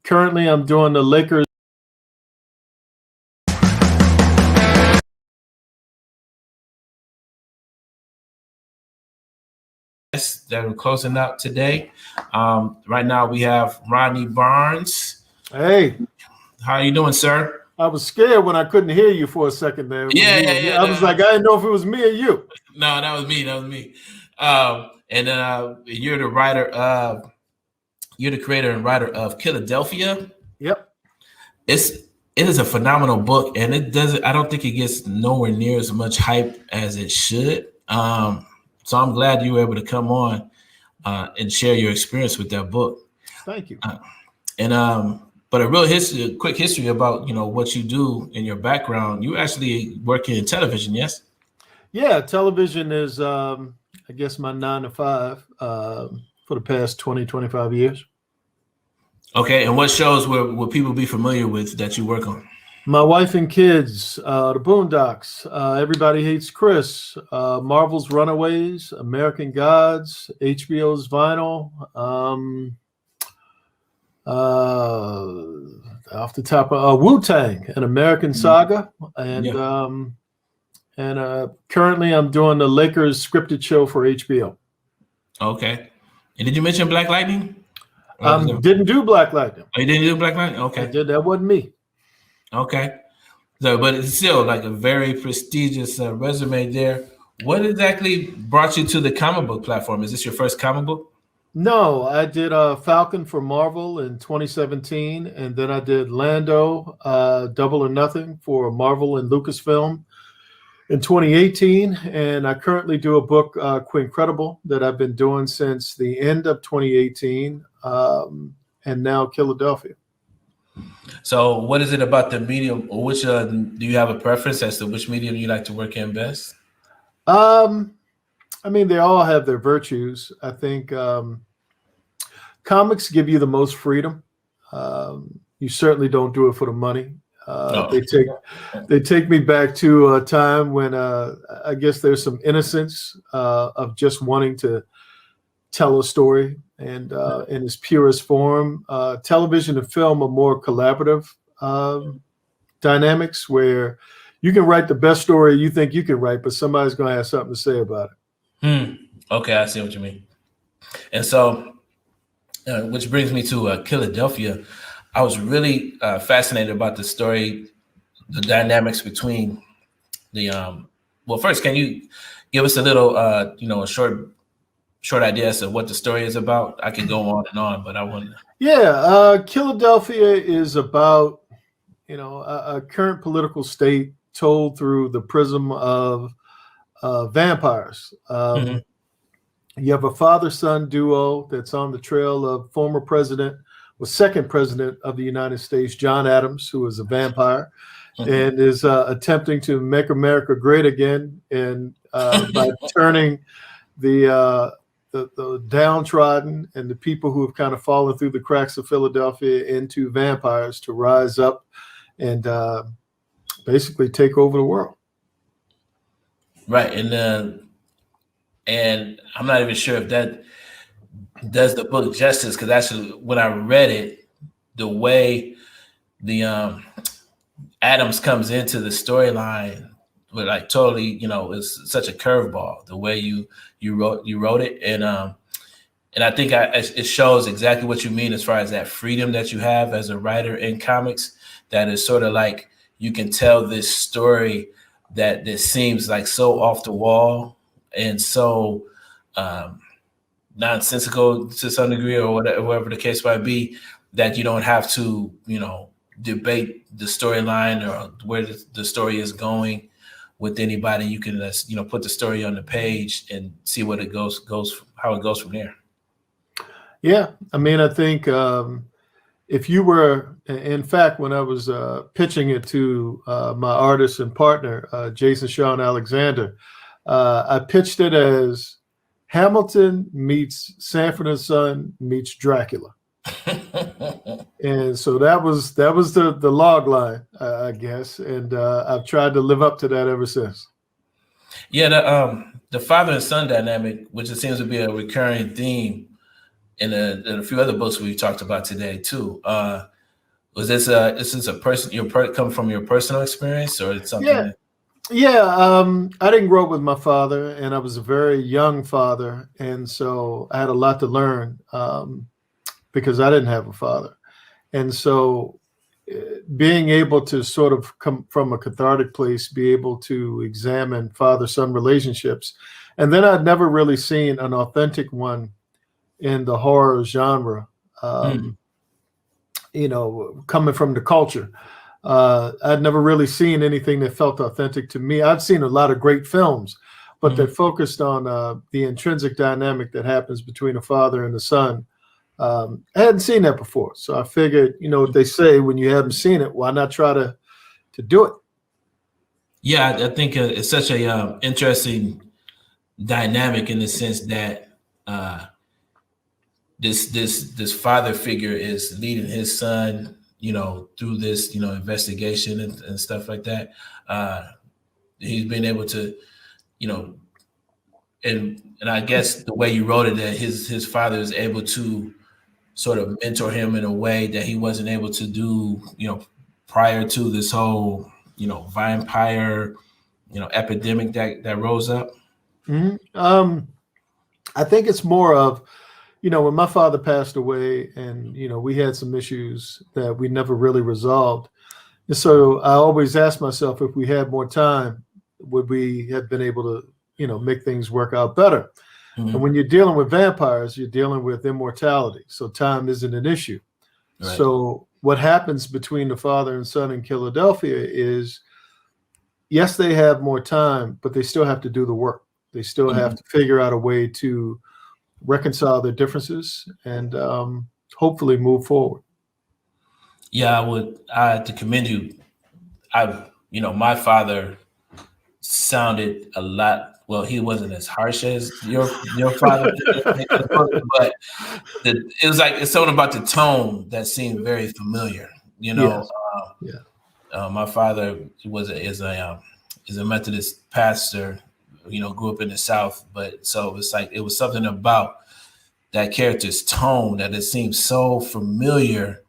Currently, I'm doing the Lakers. That we're closing out today. Right now we have Rodney Barnes. Hey, how you doing, sir? I was scared when I couldn't hear you for a second there. Yeah. I was like, I didn't know if it was me or you. No, that was me. And you're the writer. You're the creator and writer of Philadelphia. Yep. It is a phenomenal book, and I don't think it gets nowhere near as much hype as it should. So I'm glad you were able to come on and share your experience with that book. Thank you. But a quick history about what you do in your background. You actually work in television, yes? Yeah, television is I guess my 9 to 5 for the past 20, 25 years. Okay, and what shows will people be familiar with that you work on? My Wife and Kids, The Boondocks, Everybody Hates Chris, Marvel's Runaways, American Gods, HBO's Vinyl, off the top of Wu-Tang, an American Saga, and currently I'm doing the Lakers scripted show for HBO. Okay, and did you mention Black Lightning? Didn't do Black Lightning. Oh, you didn't do Black Lightning? Okay, I did. That wasn't me. Okay, so but it's still like a very prestigious resume there. What exactly brought you to the comic book platform? Is this your first comic book? No, I did Falcon for Marvel in 2017, and then I did Lando, Double or Nothing for Marvel and Lucasfilm in 2018, and I currently do a book, Quincredible, that I've been doing since the end of 2018, and now Philadelphia. So what is it about the medium, or which do you have a preference as to which medium you like to work in best? I mean, they all have their virtues. I think comics give you the most freedom. You certainly don't do it for the money. They take me back to a time when I guess there's some innocence of just wanting to tell a story, and in its purest form. Television and film are more collaborative dynamics where you can write the best story you think you can write, but somebody's going to have something to say about it. Okay, I see what you mean. And so, which brings me to Philadelphia. I was really fascinated about the story, the dynamics between the. Well, first, can you give us a little, a short idea as to what the story is about? I could go on and on, but I want to. Yeah, Philadelphia is about a current political state told through the prism of vampires. You have a father-son duo that's on the trail of former president, second president of the United States, John Adams, who is a vampire, and is attempting to make America great again, and by turning the downtrodden and the people who have kind of fallen through the cracks of Philadelphia into vampires to rise up and basically take over the world. Right, and I'm not even sure if that does the book justice, because actually when I read it, the way the Adams comes into the storyline with like totally, it's such a curveball the way you wrote it, and I think it shows exactly what you mean as far as that freedom that you have as a writer in comics. That is sort of like you can tell this story that seems like so off the wall and so nonsensical to some degree, or whatever the case might be, that you don't have to, debate the storyline or where the story is going with anybody. You can just, put the story on the page and see what it goes how it goes from there. Yeah, I mean, I think if you were, in fact, when I was pitching it to my artist and partner, Jason Sean Alexander, I pitched it as Hamilton meets Sanford and Son meets Dracula. And so that was the log line, I guess, and I've tried to live up to that ever since. Yeah, the father and son dynamic, which it seems to be a recurring theme in a few other books we talked about today too. Was this a person come from your personal experience, or it's something? Yeah. I didn't grow up with my father, and I was a very young father, and so I had a lot to learn because I didn't have a father. And so being able to sort of come from a cathartic place, be able to examine father-son relationships. And then I'd never really seen an authentic one in the horror genre, coming from the culture. I'd never really seen anything that felt authentic to me. I've seen a lot of great films, but that focused on the intrinsic dynamic that happens between a father and a son. I hadn't seen that before. So I figured, what they say, when you haven't seen it, why not try to do it? Yeah, I think it's such a interesting dynamic in the sense that this father figure is leading his son, through this, investigation and stuff like that. He's been able to, and I guess the way you wrote it, that his father is able to sort of mentor him in a way that he wasn't able to do, prior to this whole, vampire, epidemic that rose up. Mm-hmm. I think it's more of, when my father passed away, and we had some issues that we never really resolved. And so I always asked myself, if we had more time, would we have been able to, make things work out better? And when you're dealing with vampires, you're dealing with immortality. So time isn't an issue. Right. So what happens between the father and son in Philadelphia is, yes, they have more time, but they still have to do the work. They still have to figure out a way to reconcile their differences and hopefully move forward. Yeah, I have to commend you. My father sounded a lot. Well, he wasn't as harsh as your father, but it was like, it's something about the tone that seemed very familiar. Yes. My father is a Methodist pastor. Grew up in the South, but so it's like it was something about that character's tone that it seemed so familiar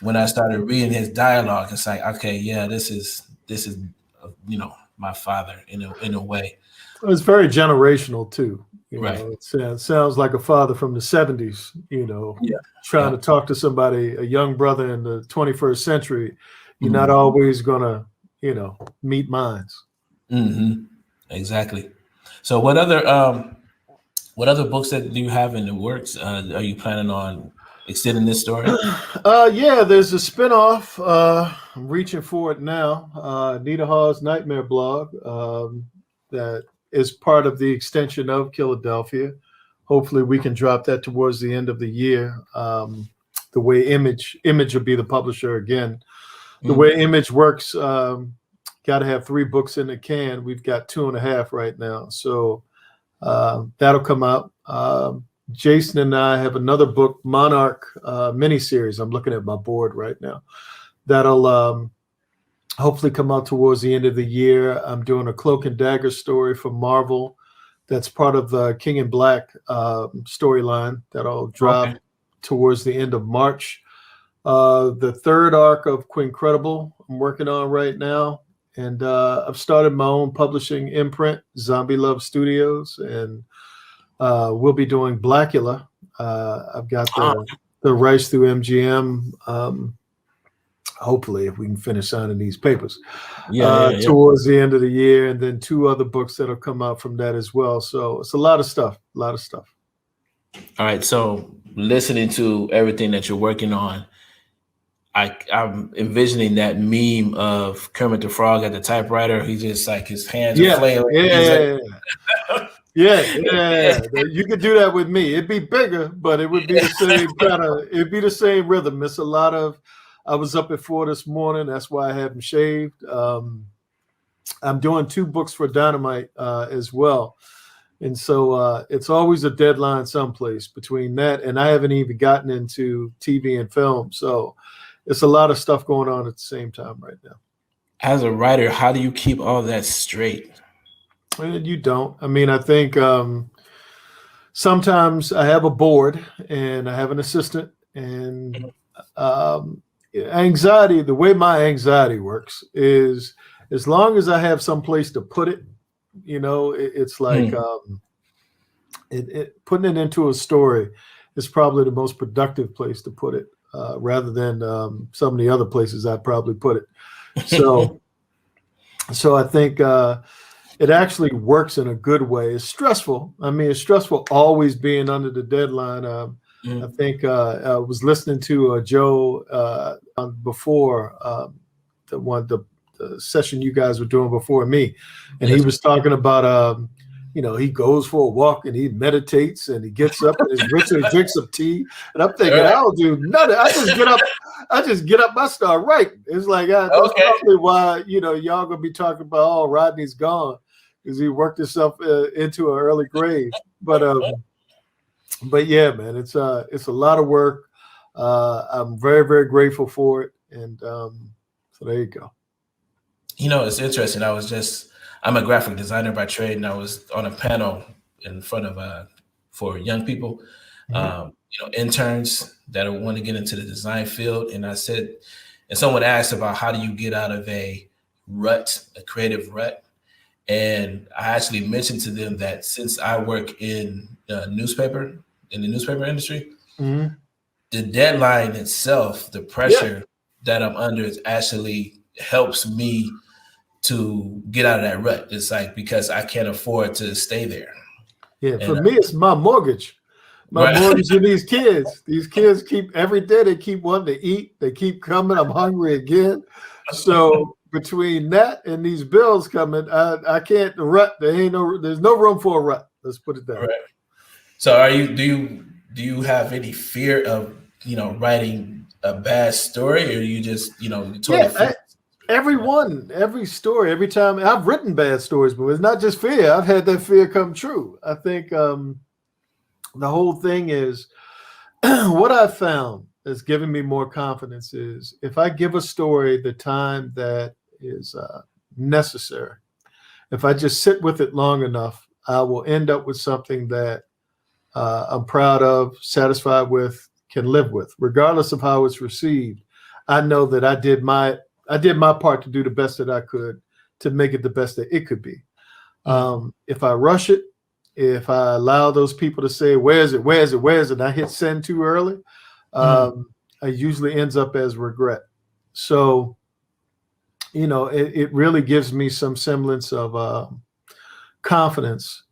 when I started reading his dialogue. It's like, okay, yeah, this is my father in a way. It's very generational too. Right. It sounds like a father from the 70s, trying to talk to somebody, a young brother in the 21st century. You're not always gonna, meet minds. Mm-hmm. Exactly. So what other books that do you have in the works? Are you planning on extending this story? Yeah, there's a spinoff. I'm reaching for it now. Nita Hall's Nightmare blog that is part of the extension of Philadelphia. Hopefully we can drop that towards the end of the year. The way Image will be the publisher again. The way Image works, got to have 3 books in the can. We've got 2.5 right now. So that'll come out. Jason and I have another book, Monarch miniseries. I'm looking at my board right now. That'll hopefully come out towards the end of the year. I'm doing a Cloak and Dagger story for Marvel. That's part of the King in Black storyline that'll drop towards the end of March. The 3rd arc of Quincredible I'm working on right now. And I've started my own publishing imprint, Zombie Love Studios, and we'll be doing Blackula. I've got the rights through MGM. Hopefully, if we can finish signing these papers towards the end of the year, and then 2 other books that'll come out from that as well. So it's a lot of stuff. All right. So listening to everything that you're working on, I'm envisioning that meme of Kermit the Frog at the typewriter. He just like his hands are Yeah, flailing. yeah, Like, yeah. You could do that with me. It'd be bigger, but it would be the same kind of. It'd be the same rhythm. It's a lot of. I was up at 4 this morning. That's why I haven't shaved. I'm doing 2 books for Dynamite as well. And so it's always a deadline someplace between that. And I haven't even gotten into TV and film. So it's a lot of stuff going on at the same time right now. as a writer, how do you keep all that straight? And you don't. I mean, I think sometimes I have a board and I have an assistant. And anxiety, the way my anxiety works is as long as I have some place to put it, it's like putting it into a story is probably the most productive place to put it, rather than some of the other places I'd probably put it. So I think it actually works in a good way. It's stressful. I mean, it's stressful always being under the deadline. I think I was listening to Joe before the session you guys were doing before me, and he was talking about he goes for a walk and he meditates and he gets up and he drinks some tea, and I'm thinking I don't do nothing. I just get up, I start writing. It's like that's probably why y'all gonna be talking about Rodney's gone, because he worked himself into an early grave. But yeah, man, it's a lot of work. I'm very, very grateful for it, and so there you go. It's interesting. I'm a graphic designer by trade, and I was on a panel in front of for young people, interns that want to get into the design field. And I said, and someone asked about how do you get out of a creative rut. And I actually mentioned to them that since I work in the newspaper industry, the deadline itself, the pressure that I'm under is actually helps me to get out of that rut. It's like, because I can't afford to stay there. Yeah, for me, it's my mortgage. Mortgage to these kids. These kids every day they keep wanting to eat. They keep coming. I'm hungry again. So between that and these bills coming, I can't rut. There's no room for a rut. Let's put it that way. So do you have any fear of writing a bad story, or you just every story, every time I've written bad stories, but it's not just fear. I've had that fear come true. I think the whole thing is what I've found that's given me more confidence is if I give a story the time that is necessary, if I just sit with it long enough, I will end up with something that I'm proud of, satisfied with, can live with, regardless of how it's received. I know that I did my part to do the best that I could to make it the best that it could be. If I rush it, if I allow those people to say, where is it? And I hit send too early, it usually ends up as regret. So, it really gives me some semblance of confidence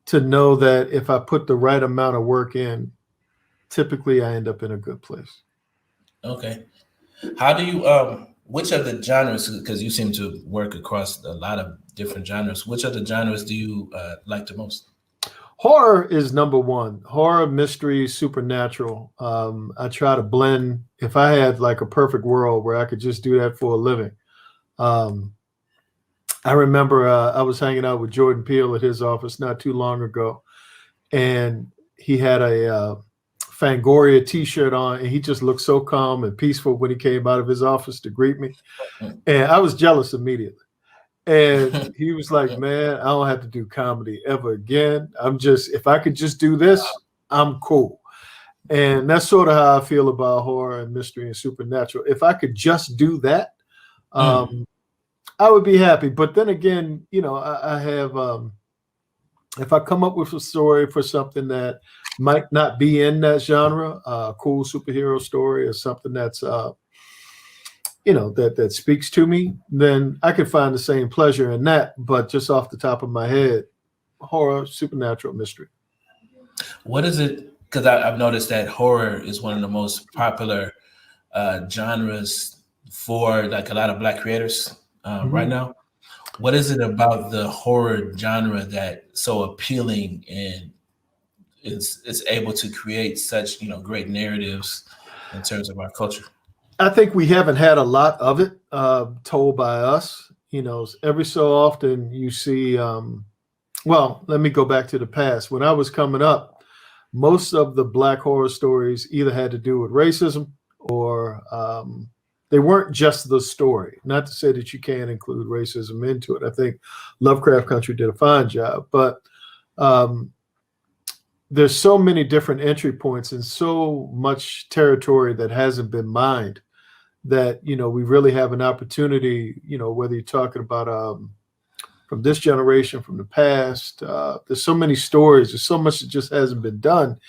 to know that if I put the right amount of work in, typically I end up in a good place. Okay. How do you, which of the genres, because you seem to work across a lot of different genres, which of the genres do you like the most? Horror is number one. Horror, mystery, supernatural. I try to blend. If I had like a perfect world where I could just do that for a living. I remember I was hanging out with Jordan Peele at his office not too long ago, and he had a Fangoria t-shirt on, and he just looked so calm and peaceful when he came out of his office to greet me. And I was jealous immediately. And he was like, man, I don't have to do comedy ever again. If I could just do this, I'm cool. And that's sort of how I feel about horror and mystery and supernatural. If I could just do that, I would be happy. But then again, I have, if I come up with a story for something that might not be in that genre, a cool superhero story or something that's, that speaks to me, then I could find the same pleasure in that. But just off the top of my head, horror, supernatural, mystery. What is it? because I've noticed that horror is one of the most popular genres for like a lot of Black creators right now. What is it about the horror genre that's so appealing and is able to create such, great narratives in terms of our culture? I think we haven't had a lot of it told by us. Every so often you see, well, let me go back to the past. When I was coming up, most of the Black horror stories either had to do with racism or they weren't just the story. Not to say that you can't include racism into it. I think Lovecraft Country did a fine job, but there's so many different entry points and so much territory that hasn't been mined that, we really have an opportunity, whether you're talking about from this generation, from the past, there's so many stories, there's so much that just hasn't been done.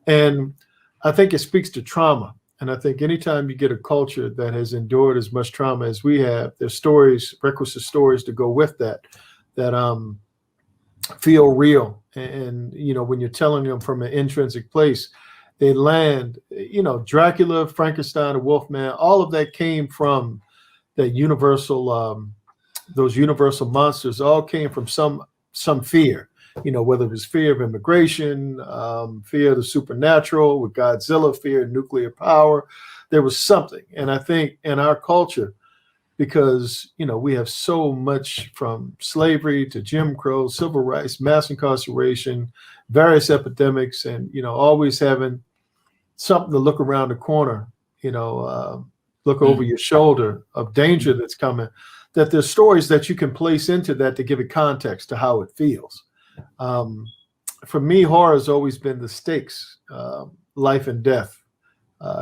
And I think it speaks to trauma. And I think anytime you get a culture that has endured as much trauma as we have, there's stories, requisite stories to go with that feel real. And when you're telling them from an intrinsic place, they land, Dracula, Frankenstein, the Wolfman, all of that came from that universal, those universal monsters all came from some fear, whether it was fear of immigration, fear of the supernatural, with Godzilla, fear of nuclear power. There was something. And I think in our culture, because, we have so much from slavery to Jim Crow, civil rights, mass incarceration, various epidemics, and, always having something to look around the corner, look over your shoulder of danger that's coming, that there's stories that you can place into that to give it context to how it feels. For me, horror has always been the stakes, life and death.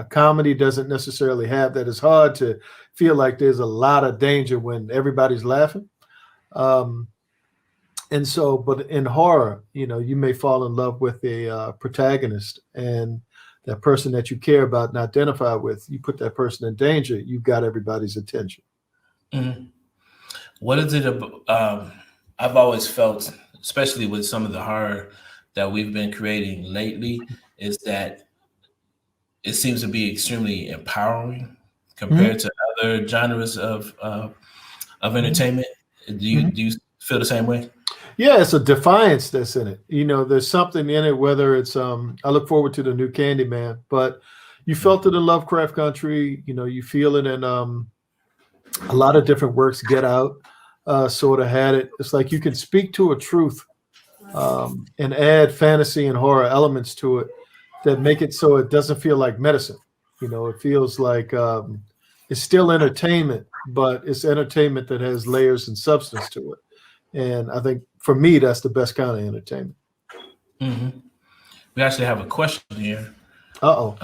Comedy doesn't necessarily have that. It's hard to feel like there's a lot of danger when everybody's laughing. And so, but in horror, you may fall in love with a protagonist, and that person that you care about and identify with, you put that person in danger, you've got everybody's attention. Mm-hmm. What is it about? I've always felt, especially with some of the horror that we've been creating lately, is that it seems to be extremely empowering compared to other genres of entertainment. Do you feel the same way? Yeah, it's a defiance that's in it. There's something in it, whether it's, I look forward to the new Candyman, but you felt it in Lovecraft Country, you feel it in a lot of different works. Get Out sort of had it. It's like you can speak to a truth and add fantasy and horror elements to it that make it so it doesn't feel like medicine. It feels like it's still entertainment, but it's entertainment that has layers and substance to it. And I think for me, that's the best kind of entertainment. Mm-hmm. We actually have a question here. Oh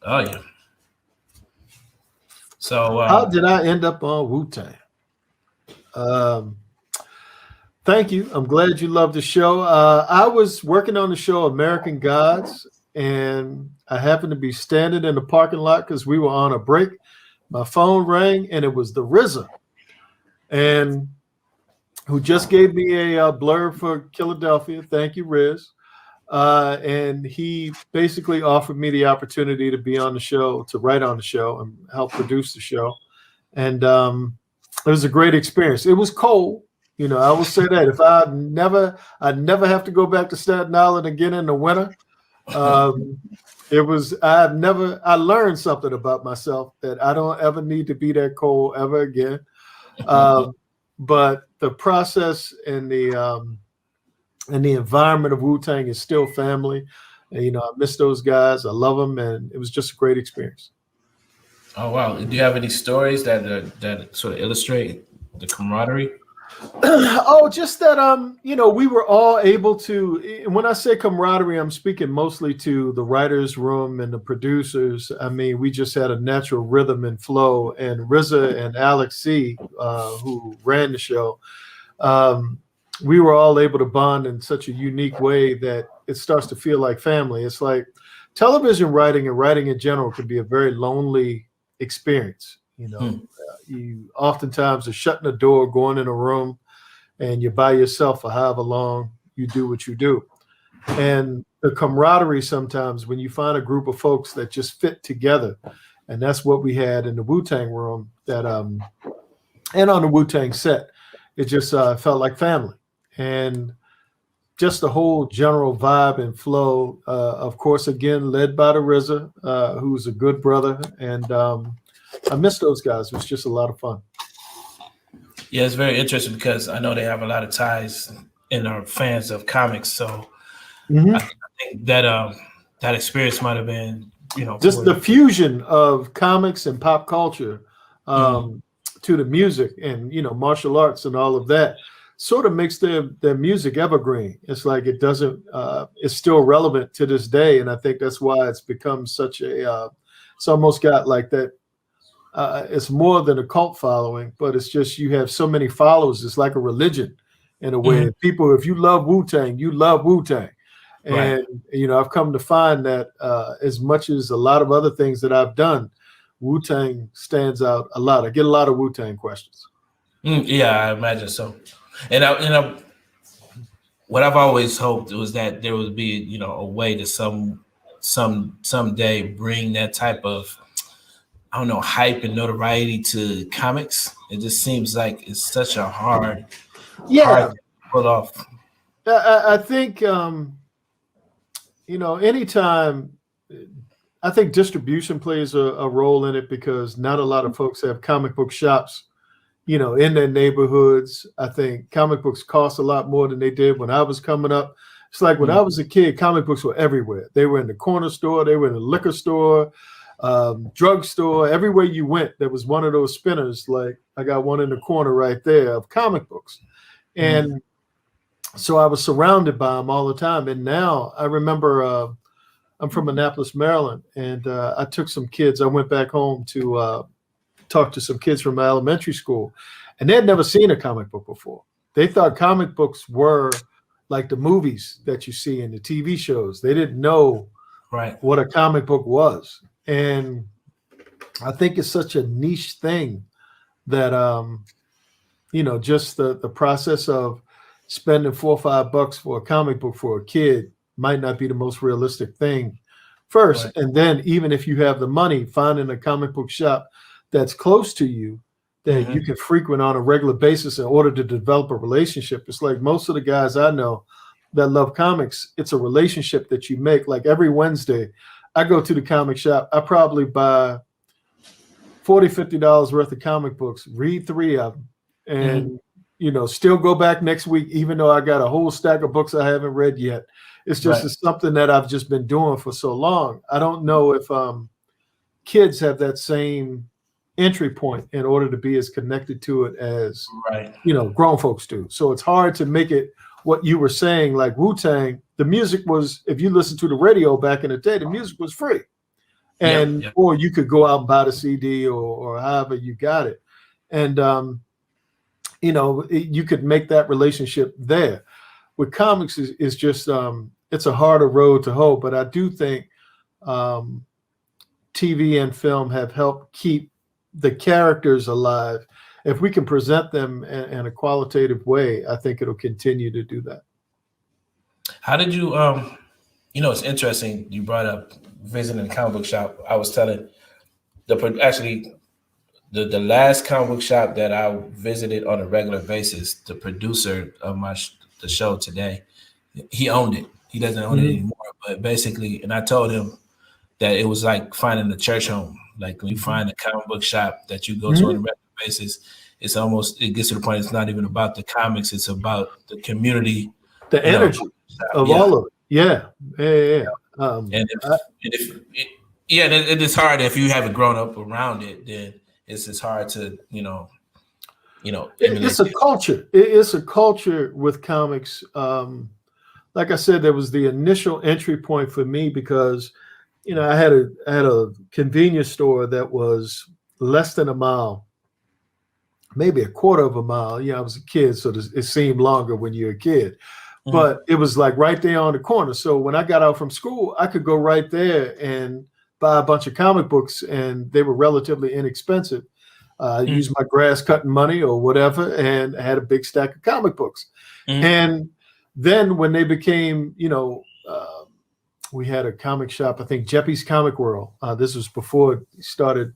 yeah. So how did I end up on Wu-Tang? Thank you. I'm glad you love the show. I was working on the show American Gods, and I happened to be standing in the parking lot because we were on a break. My phone rang, and it was the RZA, and who just gave me a blurb for Philadelphia. Thank you, Riz. And he basically offered me the opportunity to be on the show, to write on the show and help produce the show. And it was a great experience. It was cold. I will say that if I'd never have to go back to Staten Island again in the winter. I learned something about myself that I don't ever need to be that cold ever again. But the process and the environment of Wu-Tang is still family. And, I miss those guys. I love them, and it was just a great experience. Oh wow! Do you have any stories that sort of illustrate the camaraderie? Oh, just that we were all able to. And when I say camaraderie, I'm speaking mostly to the writers' room and the producers. I mean, we just had a natural rhythm and flow. And RZA and Alex C, who ran the show, we were all able to bond in such a unique way that it starts to feel like family. It's like television writing and writing in general can be a very lonely experience. You oftentimes are shutting the door, going in a room, and you're by yourself for however long you do what you do. and the camaraderie sometimes when you find a group of folks that just fit together. And that's what we had in the Wu-Tang room and on the Wu-Tang set. It just felt like family. And just the whole general vibe and flow, of course, again, led by the RZA, who's a good brother. And I miss those guys. It was just a lot of fun. Yeah, it's very interesting because I know they have a lot of ties and are fans of comics. So I think that that experience might have been, just the fusion of comics and pop culture to the music and, martial arts and all of that sort of makes their music evergreen. It's like it doesn't, it's still relevant to this day. And I think that's why it's become such it's almost got like that. It's more than a cult following, but it's just you have so many followers. It's like a religion in a way. People, if you love Wu-Tang, you love Wu-Tang. And, I've come to find that as much as a lot of other things that I've done, Wu-Tang stands out a lot. I get a lot of Wu-Tang questions. Yeah, I imagine so. And what I've always hoped was that there would be, a way to someday bring that type of, I don't know, hype and notoriety to comics. It just seems like it's such a hard to pull off. I think, anytime, I think distribution plays a role in it because not a lot of folks have comic book shops, in their neighborhoods. I think comic books cost a lot more than they did when I was coming up. It's like when I was a kid, comic books were everywhere. They were in the corner store, they were in the liquor store, drugstore, everywhere you went, there was one of those spinners. Like I got one in the corner right there of comic books. And so I was surrounded by them all the time. And now I remember I'm from Annapolis, Maryland, and I took some kids. I went back home to talk to some kids from my elementary school, and they had never seen a comic book before. They thought comic books were like the movies that you see in the TV shows. They didn't know what a comic book was. And I think it's such a niche thing that, just the process of spending $4 or $5 for a comic book for a kid might not be the most realistic thing first. And then even if you have the money, finding a comic book shop that's close to you that you can frequent on a regular basis in order to develop a relationship. It's like most of the guys I know that love comics, it's a relationship that you make. Like every Wednesday, I go to the comic shop. I probably buy $40, $50 worth of comic books, read 3 of them, and still go back next week, even though I got a whole stack of books I haven't read yet. It's just it's something that I've just been doing for so long. I don't know if kids have that same entry point in order to be as connected to it as grown folks do. So it's hard to make it what you were saying, like Wu-Tang. The music was, if you listen to the radio back in the day, the music was free. And or you could go out and buy the CD or however you got it. And you could make that relationship there. With comics is just it's a harder road to hoe, but I do think TV and film have helped keep the characters alive. If we can present them in a qualitative way, I think it'll continue to do that. How did you it's interesting you brought up visiting a comic book shop. I was telling the last comic book shop that I visited on a regular basis, the producer of the show today, he owned it. He doesn't own it anymore, but basically, and I told him that it was like finding a church home. Like when you find a comic book shop that you go to on a regular basis, it gets to the point it's not even about the comics, it's about the community. The energy of all of it. Yeah. It is hard if you haven't grown up around it, then it's hard to, it's a culture. It's a culture with comics. Like I said, there was the initial entry point for me because, I had a convenience store that was less than a mile, maybe a quarter of a mile. I was a kid, so it seemed longer when you're a kid. But it was like right there on the corner. So when I got out from school, I could go right there and buy a bunch of comic books, and they were relatively inexpensive. I used my grass cutting money or whatever, and I had a big stack of comic books. And then when they became, we had a comic shop, I think Jeppy's Comic World. This was before he started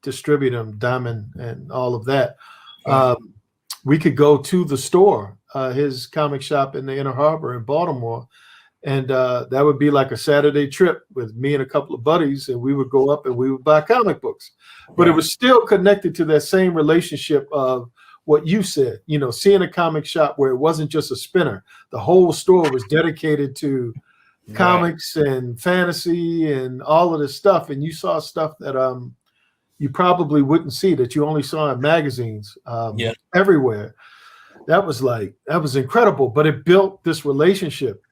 distributing them, Diamond and all of that. Right. We could go to the store, his comic shop in the Inner Harbor in Baltimore, and that would be like a Saturday trip with me and a couple of buddies, and we would go up and we would buy comic books. But it was still connected to that same relationship of what you said, you know, seeing a comic shop where it wasn't just a spinner. The whole store was dedicated to comics and fantasy and all of this stuff. And you saw stuff that you probably wouldn't see, that you only saw in magazines everywhere. That was incredible. But it built this relationship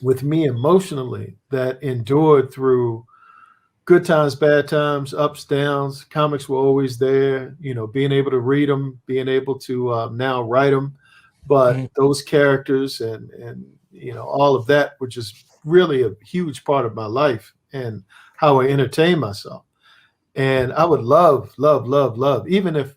with me emotionally that endured through good times, bad times, ups, downs. Comics were always there, you know, being able to read them, being able to now write them. But those characters and, you know, all of that were just really a huge part of my life and how I entertain myself. And I would love, even if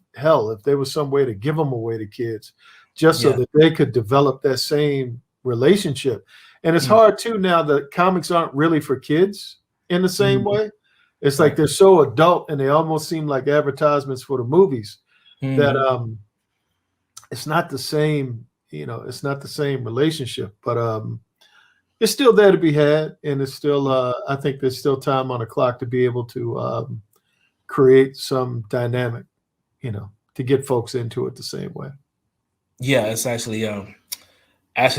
there was some way to give them away to kids, just so that they could develop that same relationship. And it's hard too now that comics aren't really for kids in the same way. It's like they're so adult and they almost seem like advertisements for the movies that it's not the same, you know, it's not the same relationship, but it's still there to be had. And it's still, I think there's still time on the clock to be able to create some dynamic, you know, to get folks into it the same way. Yeah, it's actually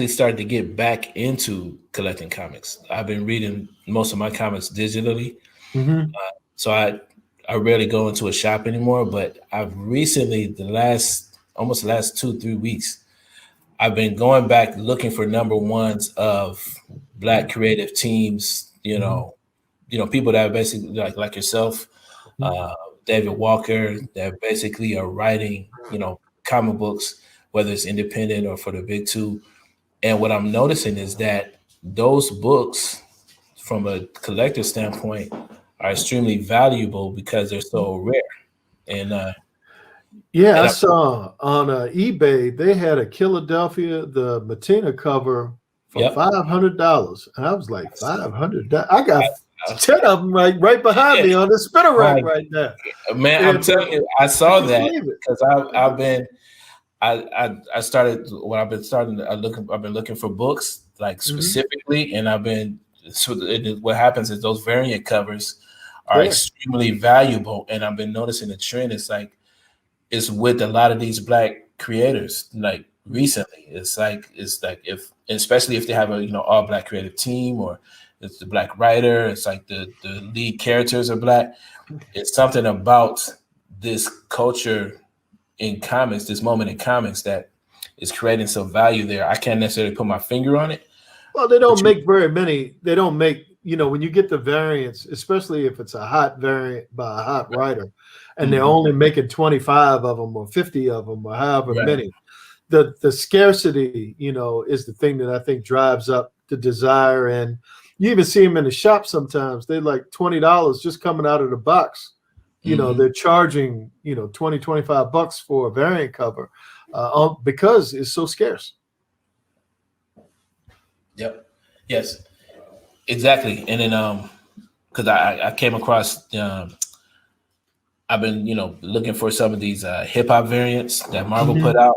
started to get back into collecting comics. I've been reading most of my comics digitally. So I rarely go into a shop anymore, but I've recently, almost the last 2-3 weeks, I've been going back looking for number ones of Black creative teams, you know, people that are basically like yourself, David Walker, that basically are writing, you know, comic books, whether it's independent or for the big two. And what I'm noticing is that those books, from a collector standpoint, are extremely valuable because they're so rare. And I saw on eBay they had a Philadelphia the Matina cover for $500, and I was like, $500. I got 10 of them right behind me on the spinner rack right now. Man, I'm telling you, I saw that because I've been looking for books like specifically, and what happens is those variant covers are extremely valuable, and I've been noticing the trend. It's with a lot of these Black creators, like recently. It's like especially if they have a, you know, all Black creative team, or it's the Black writer. It's like the lead characters are Black. It's something about this culture in comics, this moment in comics, that is creating some value there. I can't necessarily put my finger on it. Well, they don't make very many. They don't make, you know, when you get the variants, especially if it's a hot variant by a hot writer, and they're only making 25 of them or 50 of them or however many, the scarcity, you know, is the thing that I think drives up the desire. And you even see them in the shop sometimes. They're like $20 just coming out of the box. You know, they're charging, you know, $20-25 for a variant cover because it's so scarce. Yep. Yes. Exactly. And then because I came across I've been, you know, looking for some of these hip hop variants that Marvel put out,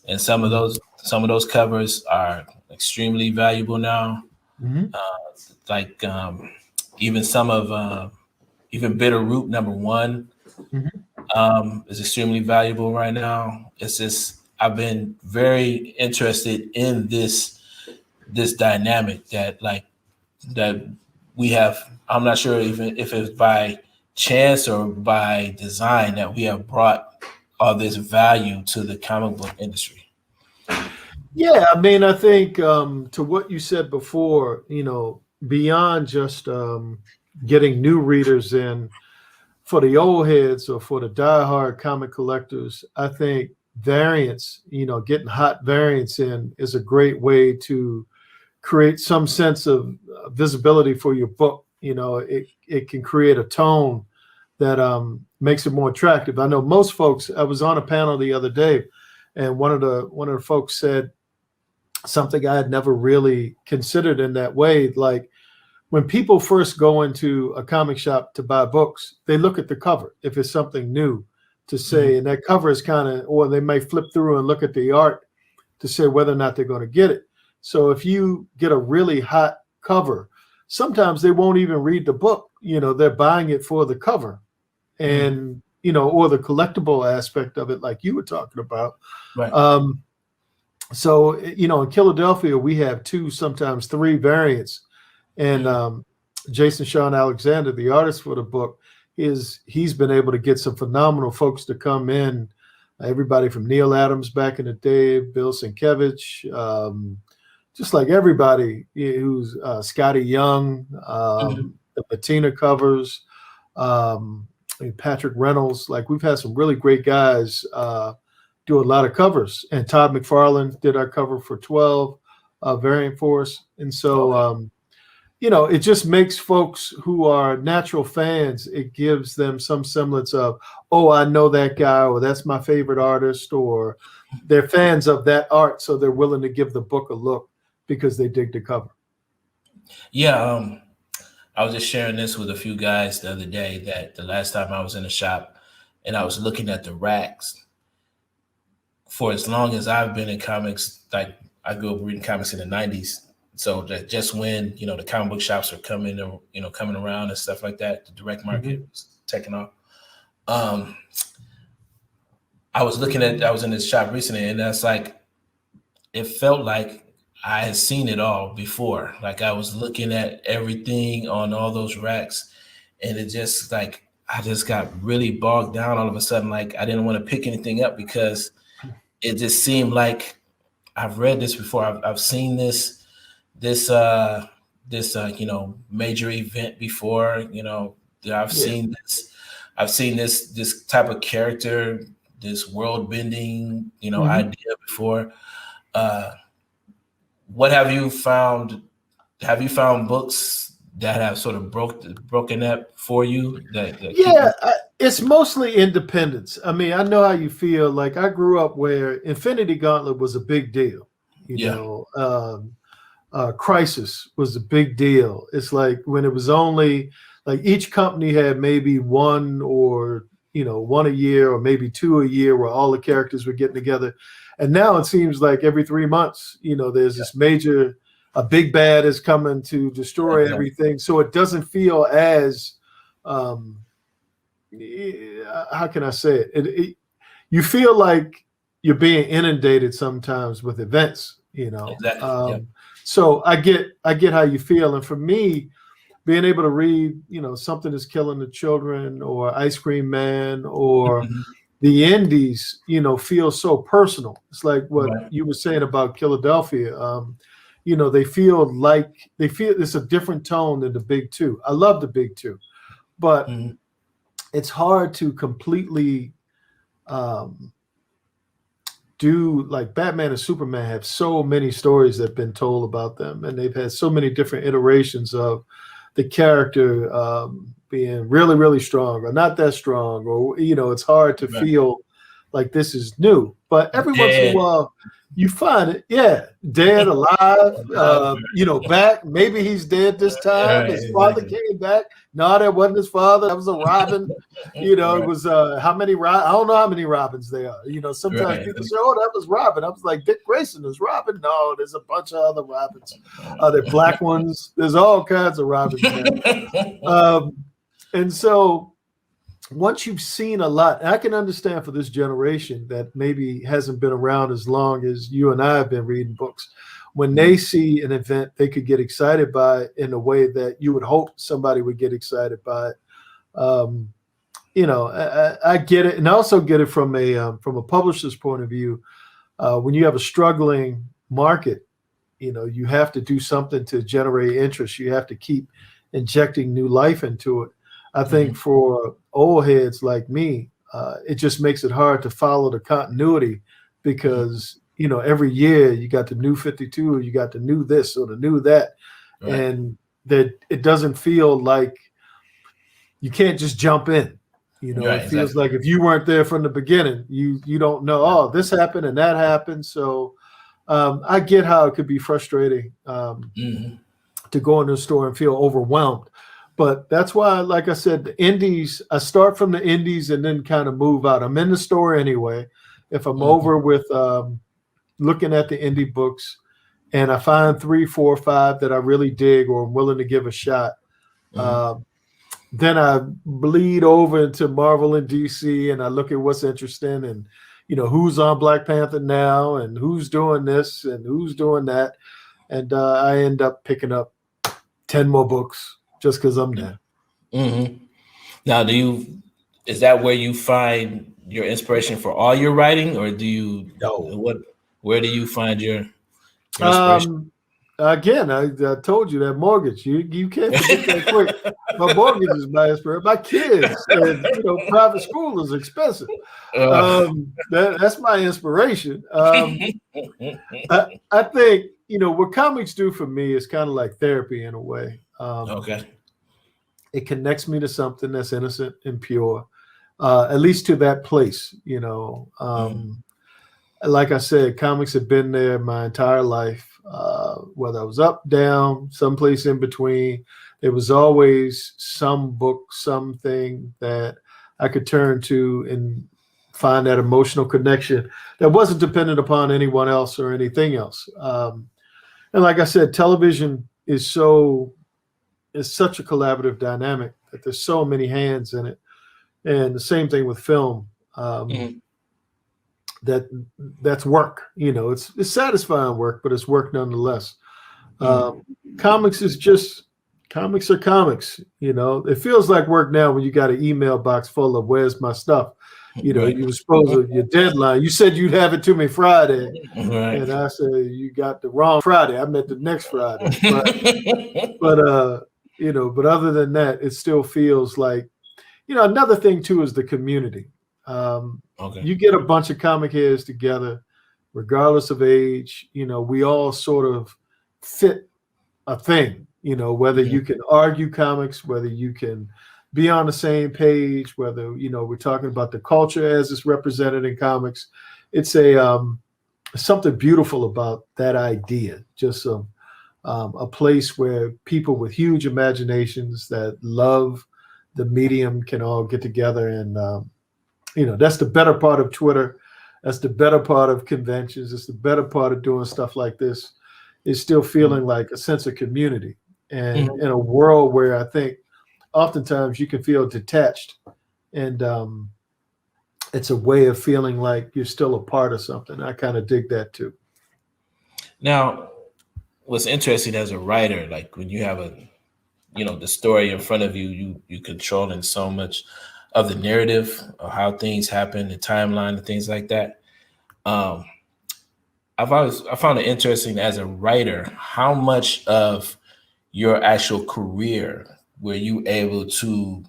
and some of those covers are extremely valuable now. Like even some of even Bitter Root #1 is extremely valuable right now. It's just, I've been very interested in this dynamic that we have. I'm not sure even if it's by chance or by design that we have brought all this value to the comic book industry. Yeah, I mean, I think to what you said before, you know, beyond just getting new readers in for the old heads or for the diehard comic collectors, I think variants, you know, getting hot variants in is a great way to create some sense of visibility for your book. You know, it can create a tone that makes it more attractive. I know most folks, I was on a panel the other day, and one of the folks said, something I had never really considered in that way. Like when people first go into a comic shop to buy books, they look at the cover if it's something new to say, and that cover is kind of, or they may flip through and look at the art to say whether or not they're going to get it. So if you get a really hot cover, sometimes they won't even read the book. They're buying it for the cover and, or the collectible aspect of it, like you were talking about. Right. So, in Philadelphia, we have 2, sometimes 3 variants. And Jason Sean Alexander, the artist for the book, he's been able to get some phenomenal folks to come in. Everybody from Neil Adams back in the day, Bill Sienkiewicz, just like everybody who's Scotty Young, the Patina covers, Patrick Reynolds. Like we've had some really great guys do a lot of covers. And Todd McFarlane did our cover for 12 variant for us. And so, it just makes folks who are natural fans, it gives them some semblance of, oh, I know that guy, or that's my favorite artist, or they're fans of that art. So they're willing to give the book a look because they dig the cover. Yeah. I was just sharing this with a few guys the other day that the last time I was in the shop and I was looking at the racks. For as long as I've been in comics, like I grew up reading comics in the 90s. So that just when, the comic book shops are coming around and stuff like that, the direct market was taking off. I was in this shop recently and that's like, it felt like I had seen it all before. Like I was looking at everything on all those racks and it just like, I just got really bogged down all of a sudden. Like I didn't want to pick anything up because it just seemed like I've read this before. I've seen this major event before. I've seen this type of character, this world bending, idea before. What have you found? Have you found books that have sort of broken that for you? It's mostly independence. I mean, I know how you feel. Like I grew up where Infinity Gauntlet was a big deal. Crisis was a big deal. It's like when it was only like each company had maybe one or one a year or maybe 2 a year where all the characters were getting together. And now it seems like every 3 months, there's this a big bad is coming to destroy everything. So it doesn't feel as how can I say it? You feel like you're being inundated sometimes with events, Exactly. So I get how you feel. And for me, being able to read, Something Is Killing the Children or Ice Cream Man or the indies, feel so personal. It's like what you were saying about Philadelphia. They feel it's a different tone than the big 2. I love the big 2, but it's hard to completely do like Batman and Superman have so many stories that have been told about them, and they've had so many different iterations of the character being really, really strong or not that strong, or it's hard to feel like this is new. But every once in a while, you find it, dead, alive, back. Maybe he's dead this time. His father came back. No, that wasn't his father. That was a Robin. It was how many? I don't know how many Robins there are. Sometimes people say, "Oh, that was Robin." I was like, Dick Grayson is Robin. No, there's a bunch of other Robins. They're black ones. There's all kinds of Robins there. And so once you've seen a lot, I can understand for this generation that maybe hasn't been around as long as you and I have been reading books, when they see an event they could get excited by it in a way that you would hope somebody would get excited by it. I get it, and I also get it from a publisher's point of view. When you have a struggling market, you have to do something to generate interest. You have to keep injecting new life into it. I think for old heads like me, it just makes it hard to follow the continuity because, every year you got the new 52, you got the new this or the new that. Right. And that it doesn't feel like you can't just jump in. It feels like if you weren't there from the beginning, you don't know, this happened and that happened. So I get how it could be frustrating to go into a store and feel overwhelmed. But that's why, like I said, the indies, I start from the indies and then kind of move out. I'm in the store anyway. If I'm over with looking at the indie books and I find 3, 4, 5 that I really dig or I'm willing to give a shot, then I bleed over into Marvel and DC and I look at what's interesting and, who's on Black Panther now and who's doing this and who's doing that. And I end up picking up 10 more books just because I'm there. Now, is that where you find your inspiration for all your writing, or where do you find your inspiration? Again, I told you that mortgage. You can't forget that quick. My mortgage is my inspiration. My kids, and private school is expensive. That's my inspiration. I think what comics do for me is kind of like therapy in a way. It connects me to something that's innocent and pure, at least to that place. Like I said, comics have been there my entire life. Whether I was up, down, someplace in between, there was always some book, something that I could turn to and find that emotional connection that wasn't dependent upon anyone else or anything else. And like I said, television is such a collaborative dynamic that there's so many hands in it. And the same thing with film. That's work. It's satisfying work, but it's work nonetheless. Comics are comics. It feels like work now when you got an email box full of where's my stuff. You were supposed to, your deadline. You said you'd have it to me Friday, and I said you got the wrong Friday. I meant the next Friday. But other than that, it still feels like, another thing too is the community. You get a bunch of comic heads together, regardless of age. We all sort of fit a thing. Whether you can argue comics, whether you can be on the same page, whether we're talking about the culture as it's represented in comics. It's something beautiful about that idea. Just a place where people with huge imaginations that love the medium can all get together and. That's the better part of Twitter. That's the better part of conventions. It's the better part of doing stuff like this, is still feeling like a sense of community. And in a world where I think oftentimes you can feel detached, and it's a way of feeling like you're still a part of something. I kind of dig that too. Now, what's interesting as a writer, like when you have the story in front of you, you controlling so much of the narrative of how things happen, the timeline and things like that. I found it interesting as a writer, how much of your actual career were you able to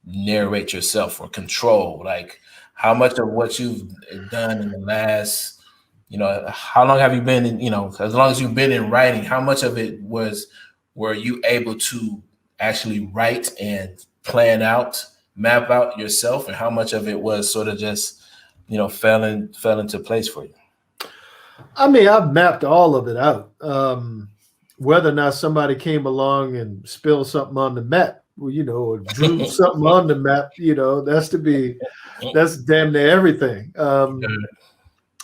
narrate yourself or control? Like how much of what you've done in the last, how long have you been in, as long as you've been in writing, how much of it were you able to actually write and map out yourself, and how much of it was sort of just, fell into place for you? I mean, I've mapped all of it out. Whether or not somebody came along and spilled something on the map, or drew something on the map, that's damn near everything.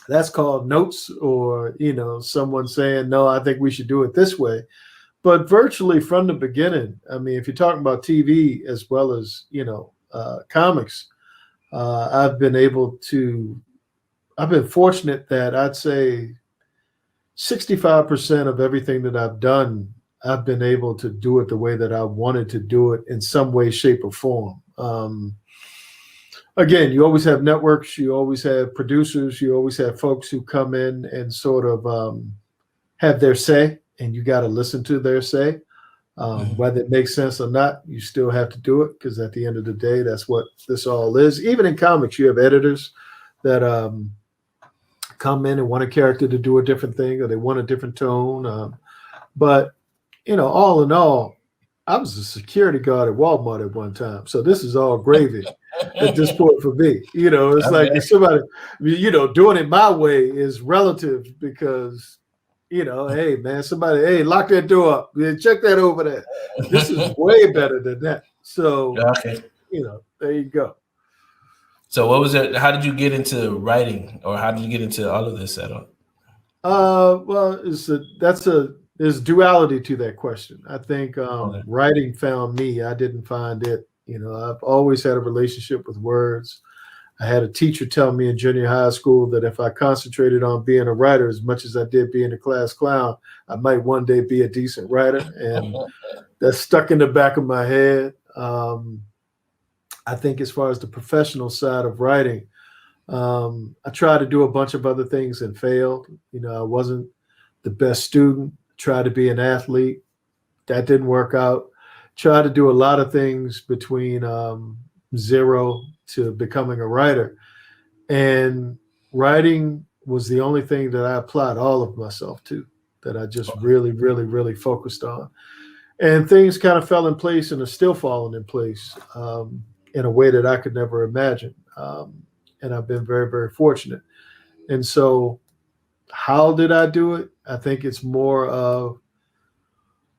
That's called notes, or, someone saying, no, I think we should do it this way. But virtually from the beginning, I mean, if you're talking about TV as well as, comics, I've been fortunate that I'd say 65% of everything that I've done, I've been able to do it the way that I wanted to do it in some way, shape, or form. Again, you always have networks, you always have producers, you always have folks who come in and sort of have their say, and you got to listen to their say. Whether it makes sense or not, you still have to do it, because at the end of the day, that's what this all is. Even in comics, you have editors that come in and want a character to do a different thing, or they want a different tone. But, all in all, I was a security guard at Walmart at one time, so this is all gravy at this point for me. It's like Okay. somebody, doing it my way is relative because, hey man, somebody, hey, lock that door up. Yeah, check that over there. This is way better than that. So, Okay. there you go. So what was it? How did you get into writing, or how did you get into all of this at all? Well, there's duality to that question. I think Okay. writing found me. I didn't find it. I've always had a relationship with words. I had a teacher tell me in junior high school that if I concentrated on being a writer as much as I did being a class clown, I might one day be a decent writer. And that's stuck in the back of my head. I think as far as the professional side of writing, I tried to do a bunch of other things and failed. I wasn't the best student. Tried to be an athlete. That didn't work out. Tried to do a lot of things between zero to becoming a writer. And writing was the only thing that I applied all of myself to, that I just really, really, really focused on. And things kind of fell in place and are still falling in place in a way that I could never imagine. And I've been very, very fortunate. And so, how did I do it? I think it's more of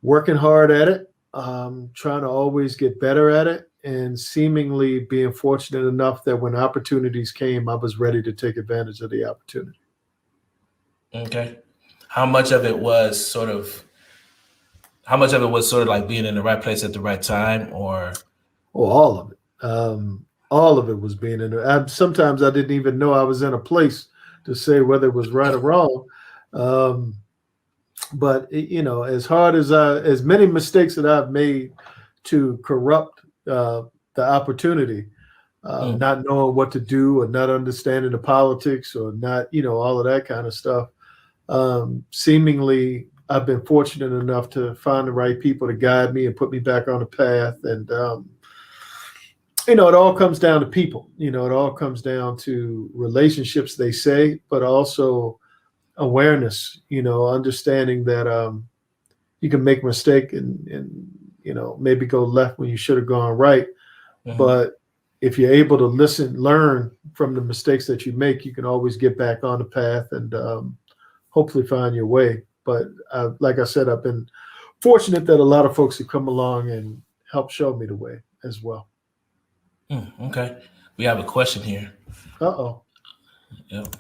working hard at it, trying to always get better at it, and seemingly being fortunate enough that when opportunities came, I was ready to take advantage of the opportunity. Okay. How much of it was sort of like being in the right place at the right time, or? Oh, all of it. All of it was being in there. Sometimes I didn't even know I was in a place to say whether it was right or wrong. But as hard as many mistakes that I've made to corrupt the opportunity, not knowing what to do or not understanding the politics or not, all of that kind of stuff. Seemingly, I've been fortunate enough to find the right people to guide me and put me back on the path. And, it all comes down to people. It all comes down to relationships, they say, but also awareness, understanding that you can make a mistake and maybe go left when you should have gone right. Mm-hmm. But if you're able to listen, learn from the mistakes that you make, you can always get back on the path and hopefully find your way. But like I said, I've been fortunate that a lot of folks have come along and helped show me the way as well. Okay. We have a question here. Uh-oh. Yep.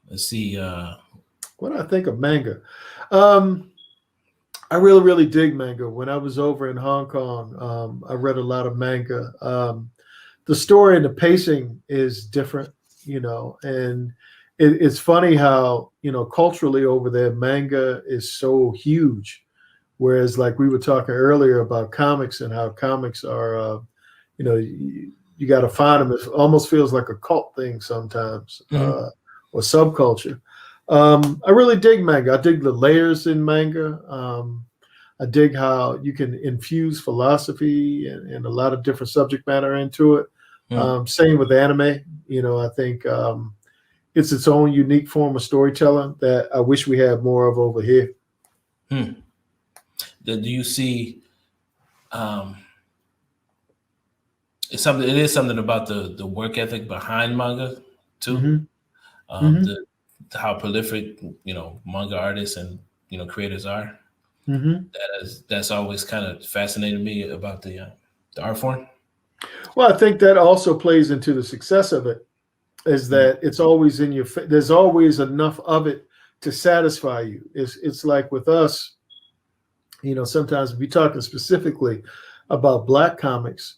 Let's see. What do I think of manga? I really, really dig manga. When I was over in Hong Kong, I read a lot of manga. The story and the pacing is different, and it's funny how, culturally over there, manga is so huge. Whereas like we were talking earlier about comics and how comics are, you got to find them. It almost feels like a cult thing sometimes, or subculture. I really dig manga. I dig the layers in manga. I dig how you can infuse philosophy and a lot of different subject matter into it. Same with anime. I think it's its own unique form of storytelling that I wish we had more of over here. Do you see? It is something about the work ethic behind manga too. How prolific manga artists and creators are. That's always kind of fascinated me about the art form. Well, I think that also plays into the success of it, is that it's always in your there's always enough of it to satisfy you. It's like with us, sometimes we're talking specifically about Black comics,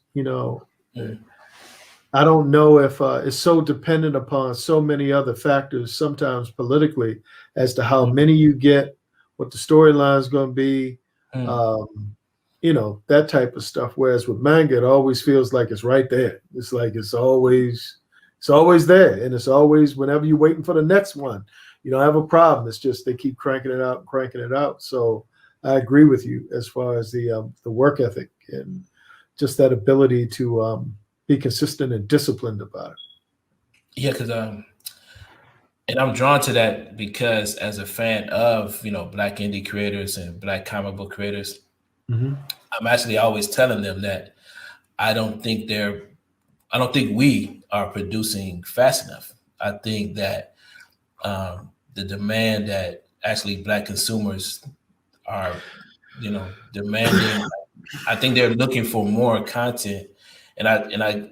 I don't know if it's so dependent upon so many other factors, sometimes politically, as to how many you get, what the storyline is going to be, that type of stuff. Whereas with manga, it always feels like it's right there. It's like it's always there, and it's always whenever you're waiting for the next one, you don't have a problem. It's just they keep cranking it out. So I agree with you as far as the work ethic and just that ability to be consistent and disciplined about it. Yeah, because and I'm drawn to that because as a fan of Black indie creators and Black comic book creators, I'm actually always telling them that I don't think we are producing fast enough. I think that the demand that actually Black consumers are, demanding. I think they're looking for more content, and that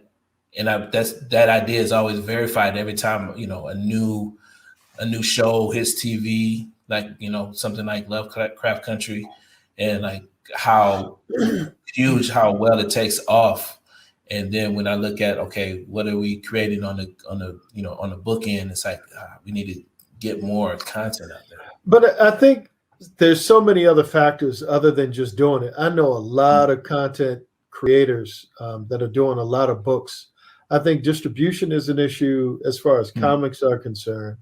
idea is always verified every time a new show hits TV, like something like Lovecraft Country, and like how huge, how well it takes off. And then when I look at, okay, what are we creating on the book end? It's like we need to get more content out there. But I think there's so many other factors other than just doing it. I know a lot of content creators that are doing a lot of books. I think distribution is an issue as far as comics are concerned.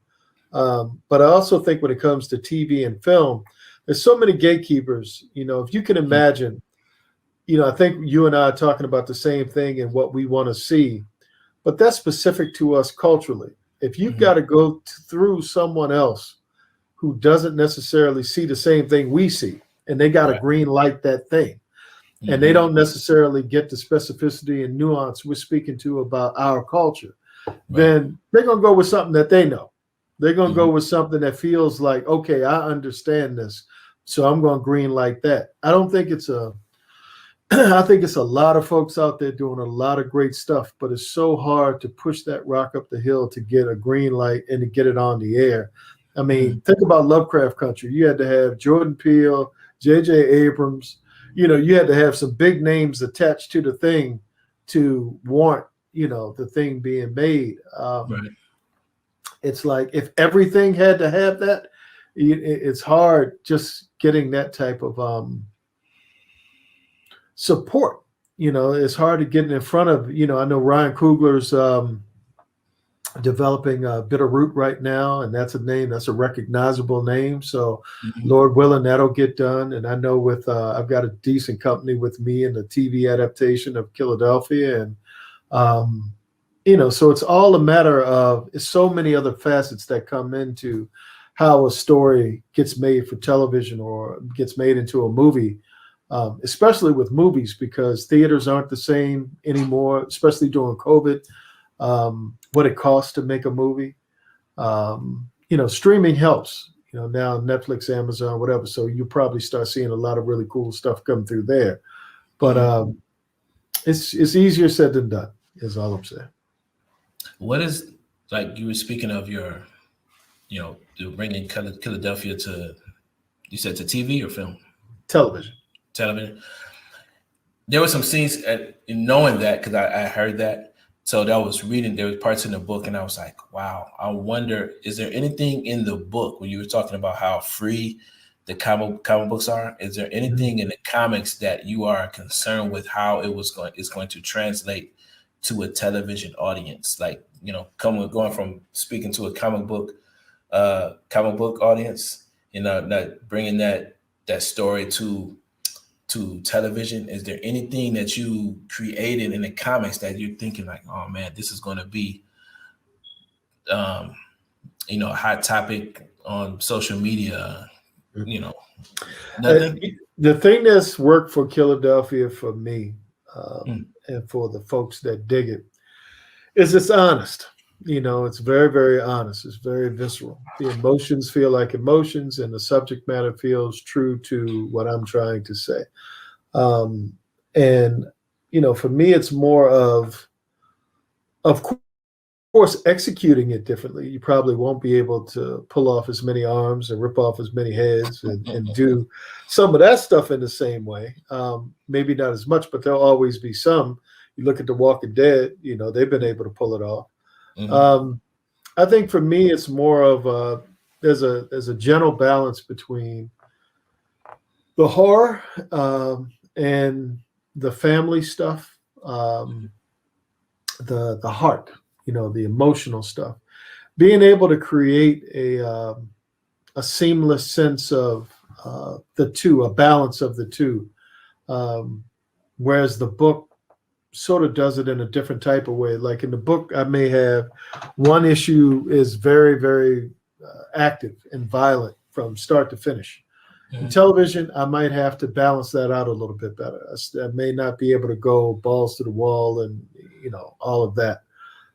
But I also think when it comes to TV and film, there's so many gatekeepers. If you can imagine, I think you and I are talking about the same thing and what we want to see, but that's specific to us culturally. If you've got to go through someone else who doesn't necessarily see the same thing we see, and they got to green light that thing, and they don't necessarily get the specificity and nuance we're speaking to about our culture, then they're going to go with something that they know. They're going to go with something that feels like, okay, I understand this, so I'm going to green light that. I think it's a lot of folks out there doing a lot of great stuff, but it's so hard to push that rock up the hill to get a green light and to get it on the air. I mean, think about Lovecraft Country. You had to have Jordan Peele, J.J. Abrams. You had to have some big names attached to the thing to warrant, the thing being made. It's like if everything had to have that, it's hard just getting that type of support. It's hard to get in front of. I know Ryan Coogler's developing Bitterroot right now, and that's a recognizable name. So Lord willing, that'll get done. And I know with I've got a decent company with me in the TV adaptation of Philadelphia, and so it's all a matter of it's so many other facets that come into how a story gets made for television or gets made into a movie, especially with movies, because theaters aren't the same anymore, especially during COVID. What it costs to make a movie, streaming helps. Now Netflix, Amazon, whatever. So you probably start seeing a lot of really cool stuff come through there. But it's easier said than done. Is all I'm saying. What is, like you were speaking of your, bringing Philadelphia to, you said to TV or film? Television. There were some scenes in knowing that, because I heard that. So that I was reading, there was parts in the book and I was like, wow, I wonder, is there anything in the book when you were talking about how free the comic books are? Is there anything in the comics that you are concerned with how is going to translate to a television audience? Like, going from speaking to a comic book audience, not bringing that story to television. Is there anything that you created in the comics that you're thinking like, oh man, this is going to be, a hot topic on social media? Nothing. The thing that's worked for Philadelphia for me, and for the folks that dig it, is it's honest. It's very, very honest. It's very visceral. The emotions feel like emotions, and the subject matter feels true to what I'm trying to say. And for me, it's more of course, executing it differently. You probably won't be able to pull off as many arms and rip off as many heads and do some of that stuff in the same way. Maybe not as much, but there'll always be some. You look at The Walking Dead, they've been able to pull it off. I think for me, it's more of there's a general balance between the horror and the family stuff, the heart, the emotional stuff. Being able to create a seamless sense of the two, a balance of the two, whereas the book sort of does it in a different type of way. Like in the book, I may have one issue is very, very active and violent from start to finish. In television, I might have to balance that out a little bit better. I may not be able to go balls to the wall and, all of that.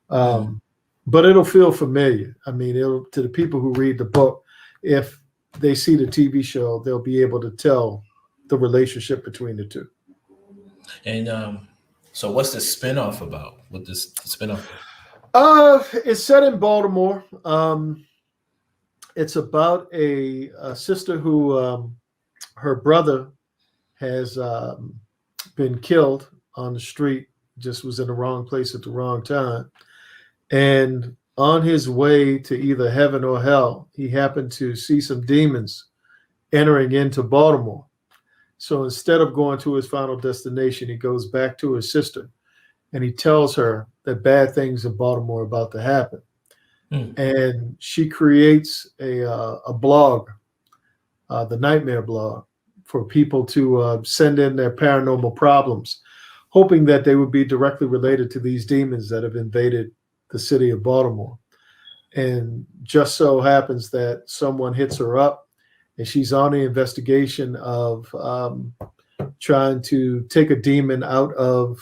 But it'll feel familiar. I mean, to the people who read the book, if they see the TV show, they'll be able to tell the relationship between the two. And so what's the spinoff about? What this spinoff? It's set in Baltimore. It's about a sister who her brother has been killed on the street, just was in the wrong place at the wrong time. And on his way to either heaven or hell, he happened to see some demons entering into Baltimore. So instead of going to his final destination, he goes back to his sister and he tells her that bad things in Baltimore are about to happen. And she creates a blog, the Nightmare blog, for people to send in their paranormal problems, hoping that they would be directly related to these demons that have invaded the city of Baltimore. And just so happens that someone hits her up, and she's on the investigation of trying to take a demon out of,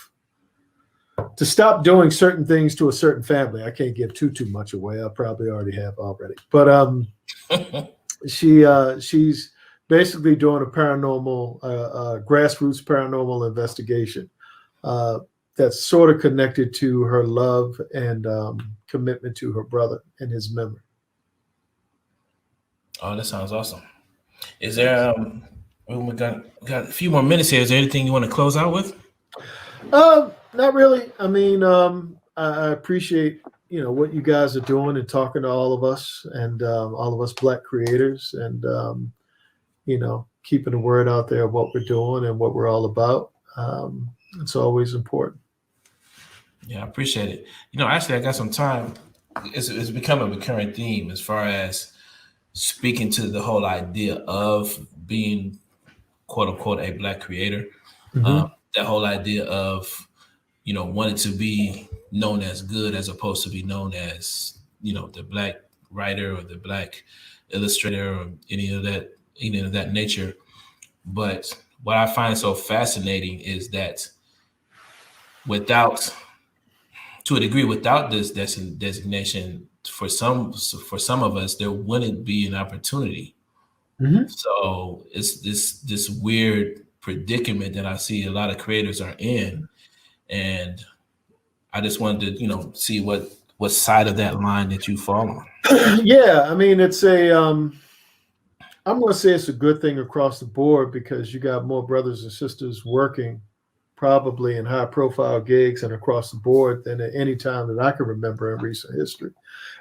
to stop doing certain things to a certain family. I can't give too much away. I probably already have already. But she's basically doing a paranormal, grassroots paranormal investigation that's sort of connected to her love and commitment to her brother and his memory. Oh, that sounds awesome. Is there, we got a few more minutes here. Is there anything you want to close out with? Not really. I mean, I appreciate, what you guys are doing and talking to all of us and all of us Black creators and, keeping the word out there of what we're doing and what we're all about. It's always important. Yeah, I appreciate it. Actually, I got some time. It's become a recurring theme as far as speaking to the whole idea of being, quote unquote, a Black creator. That whole idea of, wanting to be known as good as opposed to be known as, the Black writer or the Black illustrator or any of that nature. But what I find so fascinating is that to a degree, without this designation, for some of us, there wouldn't be an opportunity. So it's this weird predicament that I see a lot of creators are in, and I just wanted to see what side of that line that you fall on. Yeah, I mean, it's I'm going to say it's a good thing across the board because you got more brothers and sisters working probably in high profile gigs and across the board than at any time that I can remember in recent history,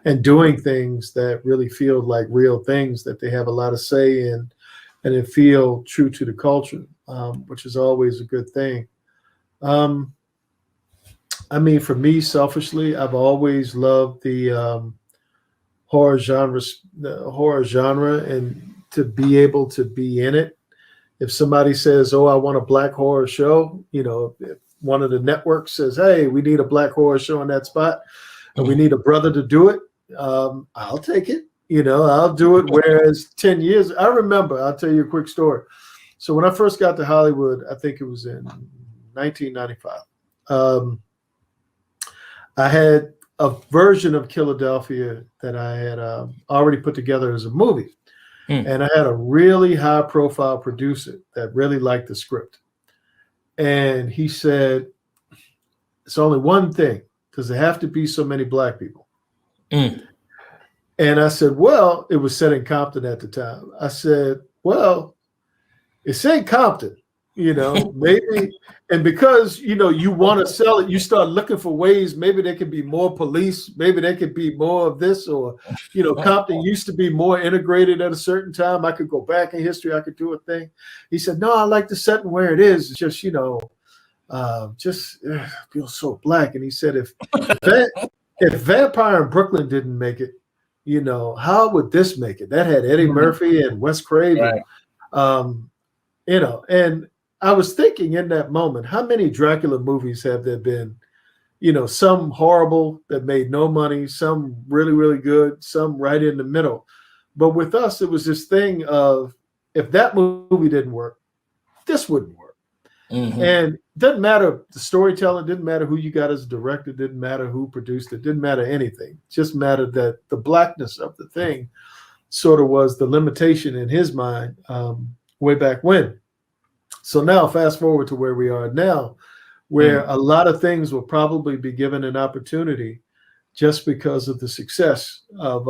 and doing things that really feel like real things that they have a lot of say in and it feel true to the culture, which is always a good thing. I mean, for me, selfishly, I've always loved the horror genre, and to be able to be in it. If somebody says, "Oh, I want a Black horror show," if one of the networks says, "Hey, we need a Black horror show in that spot, and we need a brother to do it," I'll take it. I'll do it. Whereas 10 years, I remember, I'll tell you a quick story. So when I first got to Hollywood, I think it was in 1995. I had a version of Philadelphia that I had already put together as a movie. And I had a really high profile producer that really liked the script. And he said, "It's only one thing. Does there have to be so many Black people?" And I said, well, it was set in Compton at the time. I said, well, it's in Compton, maybe. And because, you want to sell it, you start looking for ways. Maybe there could be more police. Maybe there could be more of this, or, Compton used to be more integrated at a certain time. I could go back in history. I could do a thing. He said, no, I like the setting where it is. It's just, feels so Black. And he said, if Vampire in Brooklyn didn't make it, how would this make it? That had Eddie Murphy and Wes Craven, right. And I was thinking in that moment, how many Dracula movies have there been? Some horrible that made no money, some really, really good, some right in the middle. But with us, it was this thing of, if that movie didn't work, this wouldn't work. Mm-hmm. And it doesn't matter the storytelling, didn't matter who you got as a director, didn't matter who produced it, didn't matter anything. It just mattered that the blackness of the thing sort of was the limitation in his mind way back when. So now fast forward to where we are now, where a lot of things will probably be given an opportunity just because of the success of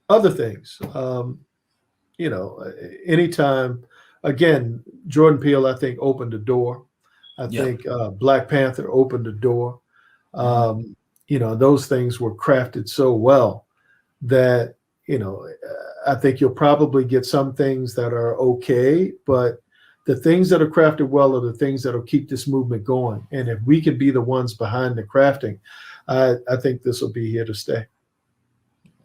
other things. You know, anytime, again, Jordan Peele, I think, opened the door. I think Black Panther opened the door. You know, those things were crafted so well that, you know, I think you'll probably get some things that are okay, but the things that are crafted well are the things that will keep this movement going. And if we can be the ones behind the crafting, I think this will be here to stay.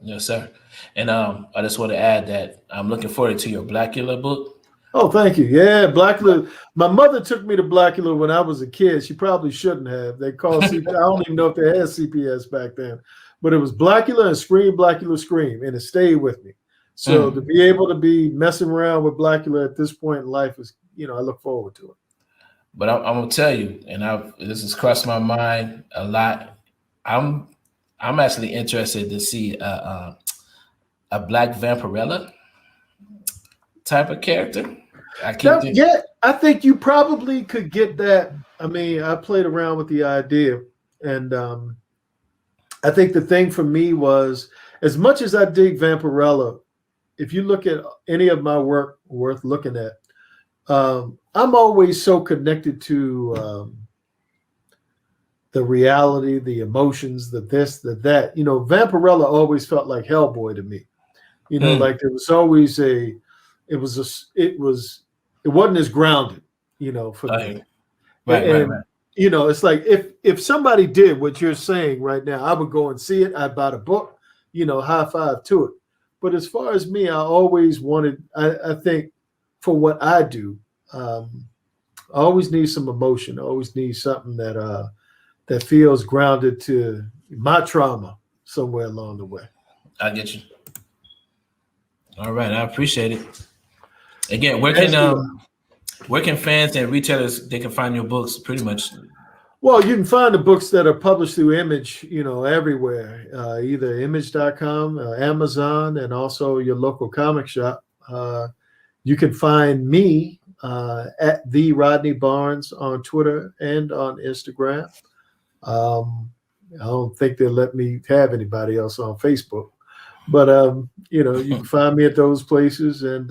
Yes, sir. And I just want to add that I'm looking forward to your Blackula book. Oh, thank you. Yeah, Blackula. My mother took me to Blackula when I was a kid. She probably shouldn't have. They called CPS. I don't even know if they had CPS back then, but it was Blackula and Scream, Blackula, Scream, and it stayed with me. So to be able to be messing around with Blackula at this point in life is, you know, I look forward to it. But I'm gonna tell you, and this has crossed my mind a lot. I'm actually interested to see a Black Vampirella type of character. I think you probably could get that. I mean, I played around with the idea, and I think the thing for me was, as much as I dig Vampirella, if you look at any of my work worth looking at, I'm always so connected to the reality, the emotions, the this, the that. You know, Vampirella always felt like Hellboy to me. You know, like there was always it wasn't as grounded, you know, for me. Right. You know, it's like if somebody did what you're saying right now, I would go and see it. I'd buy the book, you know, high five to it. But as far as me, I always wanted, I think for what I do, I always need some emotion. I always need something that feels grounded to my trauma somewhere along the way. I get you. All right, I appreciate it. Again, where can fans and retailers, they can find your books pretty much? Well, you can find the books that are published through Image, you know, everywhere, either image.com, Amazon, and also your local comic shop. You can find me at the Rodney Barnes on Twitter and on Instagram. I don't think they'll let me have anybody else on Facebook, but you know, you can find me at those places. And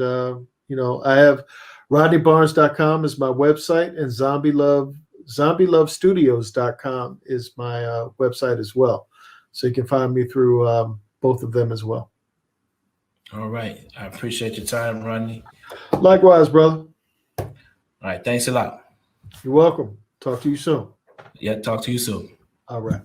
you know, I have RodneyBarnes.com is my website, and ZombieLoveStudios.com is my website as well. So you can find me through both of them as well. All right. I appreciate your time, Rodney. Likewise, brother. All right. Thanks a lot. You're welcome. Talk to you soon. Yeah, talk to you soon. All right.